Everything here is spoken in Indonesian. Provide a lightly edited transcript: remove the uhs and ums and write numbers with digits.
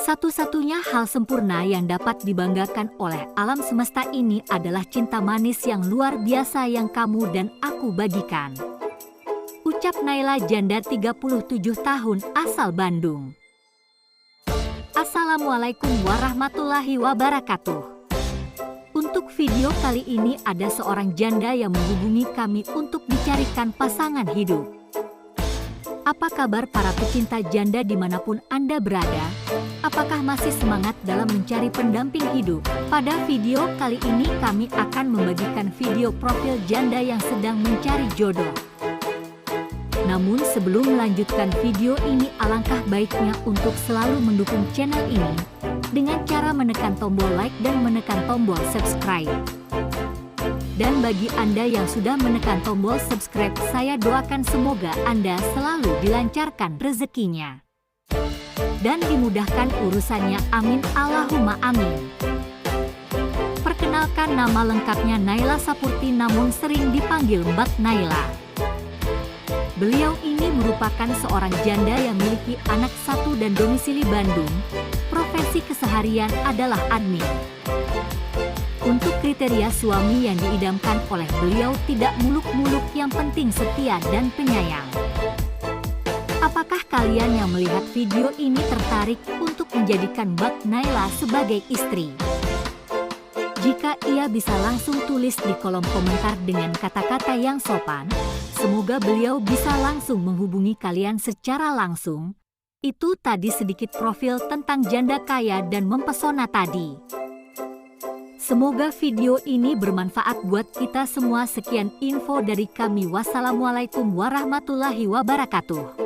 Satu-satunya hal sempurna yang dapat dibanggakan oleh alam semesta ini adalah cinta manis yang luar biasa yang kamu dan aku bagikan. Ucap Naila, janda 37 tahun asal Bandung. Assalamualaikum warahmatullahi wabarakatuh. Untuk video kali ini ada seorang janda yang menghubungi kami untuk dicarikan pasangan hidup. Apa kabar para pecinta janda dimanapun Anda berada? Apakah masih semangat dalam mencari pendamping hidup? Pada video kali ini kami akan membagikan video profil janda yang sedang mencari jodoh. Namun sebelum melanjutkan video ini, alangkah baiknya untuk selalu mendukung channel ini dengan cara menekan tombol like dan menekan tombol subscribe. Dan bagi Anda yang sudah menekan tombol subscribe, saya doakan semoga Anda selalu dilancarkan rezekinya dan dimudahkan urusannya, amin Allahumma amin. Perkenalkan, nama lengkapnya Naila Sapurti, namun sering dipanggil Mbak Naila. Beliau ini merupakan seorang janda yang memiliki anak satu dan domisili Bandung. Profesi keseharian adalah admin. Untuk kriteria suami yang diidamkan oleh beliau, tidak muluk-muluk, yang penting setia dan penyayang. Apakah kalian yang melihat video ini tertarik untuk menjadikan Mbak Naila sebagai istri? Jika iya, bisa langsung tulis di kolom komentar dengan kata-kata yang sopan. Semoga beliau bisa langsung menghubungi kalian secara langsung. Itu tadi sedikit profil tentang janda kaya dan mempesona tadi. Semoga video ini bermanfaat buat kita semua. Sekian info dari kami. Wassalamualaikum warahmatullahi wabarakatuh.